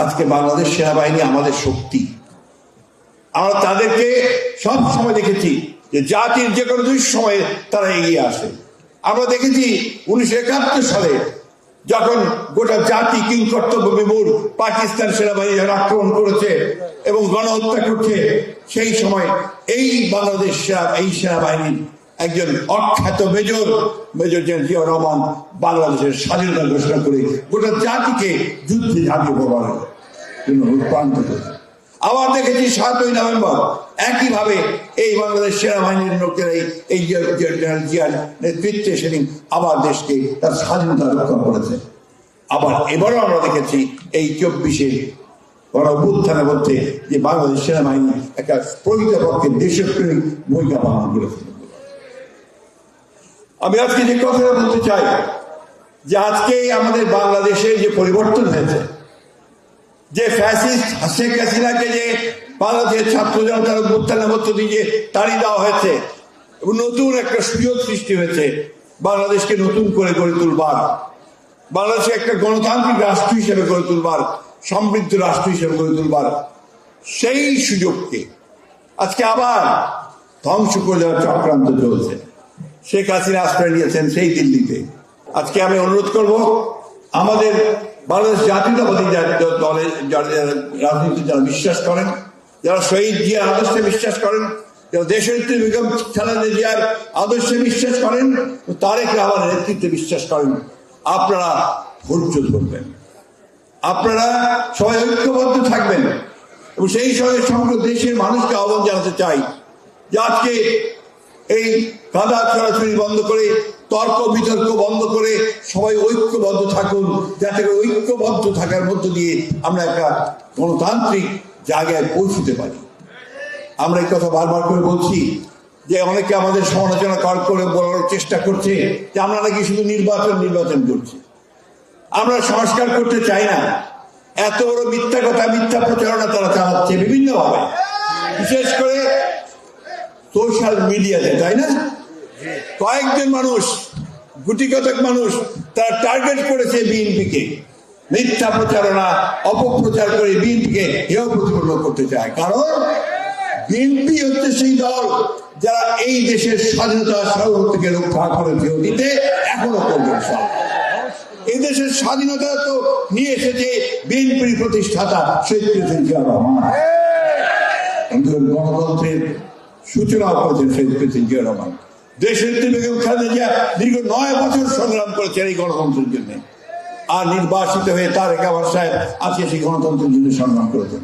আজকে বাংলাদেশ সেনাবাহিনী আমাদের শক্তি। আমরা তাদেরকে সব সময় দেখেছি যে জাতির যে কোনো দুঃসময়ে তারা এগিয়ে আসে। আমরা দেখেছি 1971 সালে যখন গোটা জাতি কিংকর্তব্য বিমূঢ় পাকিস্তান সেনাবাহিনী আক্রমণ করেছে এবং গণহত্যা করছে, সেই সময় এই বাংলাদেশ এই সেনাবাহিনীর একজন অখ্যাত মেজর জেনারেল জিয়াউর রহমান বাংলাদেশের স্বাধীনতা ঘোষণা করে গোটা জাতিকে যুদ্ধে ঝাঁপিয়ে পড়ার জন্য উৎপান্ত করেছে। আবার দেখেছি 7ই নভেম্বর একইভাবে এই বাংলাদেশ সেনাবাহিনীর লোকেরা এই জেনারেল জিয়ার নেতৃত্বে সেদিন আবার দেশকে তার স্বাধীনতা রক্ষা করেছে। আবার এবারও আমরা দেখেছি এই 24-এ গণঅভ্যুত্থানের মধ্যে যে বাংলাদেশ সেনাবাহিনী একটা প্রকৃতপক্ষে দেশপ্রেমিক ভূমিকা পালন করেছে। আমি আজকে যে কথাটা বলতে চাই যে আজকে আমাদের বাংলাদেশের যে পরিবর্তন হয়েছে, যে ফ্যাসিস্ট শেখ হাসিনাকে যে বাংলাদেশের ছাত্র জনতার অভ্যুত্থানের মধ্য দিয়ে তাড়িয়ে দেওয়া হয়েছে এবং নতুন একটা সুযোগ সৃষ্টি হয়েছে বাংলাদেশকে নতুন করে গড়ে তুলবার, বাংলাদেশকে একটা গণতান্ত্রিক রাষ্ট্র হিসেবে গড়ে তুলবার, সমৃদ্ধ রাষ্ট্র হিসেবে গড়ে তুলবার, সেই সুযোগকে আজকে আবার ধ্বংস করে দেওয়ার চক্রান্ত চলছে। শেখ হাসিনা আশ্রয় নিয়েছেন সেই দিল্লিতে। আজকে আমি অনুরোধ করব আমাদের বাংলাদেশ জাতীয়তাবাদী দলে রাজনীতি যারা বিশ্বাস করেন, যারা শহীদ জিয়ার আদর্শে বিশ্বাস করেন, যারা দেশনেত্রী বেগম খালেদা জিয়ার আদর্শে বিশ্বাস করেন, তারেক রহমানের নেতৃত্বে বিশ্বাস করেন, আপনারা ধৈর্য ধরবেন, আপনারা সবাই ঐক্যবদ্ধ থাকবেন এবং সেই সঙ্গে সমগ্র দেশের মানুষকে আহ্বান জানাতে চাই যে আজকে এই কাদা ছড়াছড়ি বন্ধ করে, তর্ক বিতর্ক বন্ধ করে সবাই ঐক্যবদ্ধ থাকুন, যাতে ঐক্যবদ্ধ থাকার মধ্য দিয়ে আমরা একটা গণতান্ত্রিক জায়গায় পৌঁছতে পারি। আমরা এই কথা বারবার করে বলছি যে অনেকে আমাদের সমালোচনা করে বলার চেষ্টা করছে যে আমরা নাকি শুধু নির্বাচন করছি, আমরা সংস্কার করতে চাই না। এত বড় মিথ্যা কথা, মিথ্যা প্রচারণা তারা চালাচ্ছে বিভিন্নভাবে, বিশেষ করে সোশ্যাল মিডিয়াতে, তাই না? কয়েকজন মানুষ, গুটিকতক মানুষ তারা টার্গেট করেছে বিএনপিকে, মিথ্যা প্রচারণা অপপ্রচার করে বিএনপিকে হেয় প্রতিপন্ন করতে চায়। কারণ বিএনপি হচ্ছে সেই দল যারা এই দেশের স্বাধীনতা সার্বভৌমত্বকে রক্ষা করেছে অতীতে, এখনো করবে। এই দেশের স্বাধীনতা তো নিয়ে এসেছে বিএনপির প্রতিষ্ঠাতা শহীদ প্রেসিডেন্ট জিয়াউর রহমান। গণতন্ত্রের সূচনা করেছেন শহীদ প্রেসিডেন্ট জিয়াউর রহমান। দেশনেত্রী বেগম খালেদা জিয়া দীর্ঘ 9 বছর সংগ্রাম করেছেন এই গণতন্ত্রের জন্য, আর নির্বাসিত হয়ে তারেক রহমান সাহেব আজকে সেই গণতন্ত্রের জন্য সংগ্রাম করেছেন।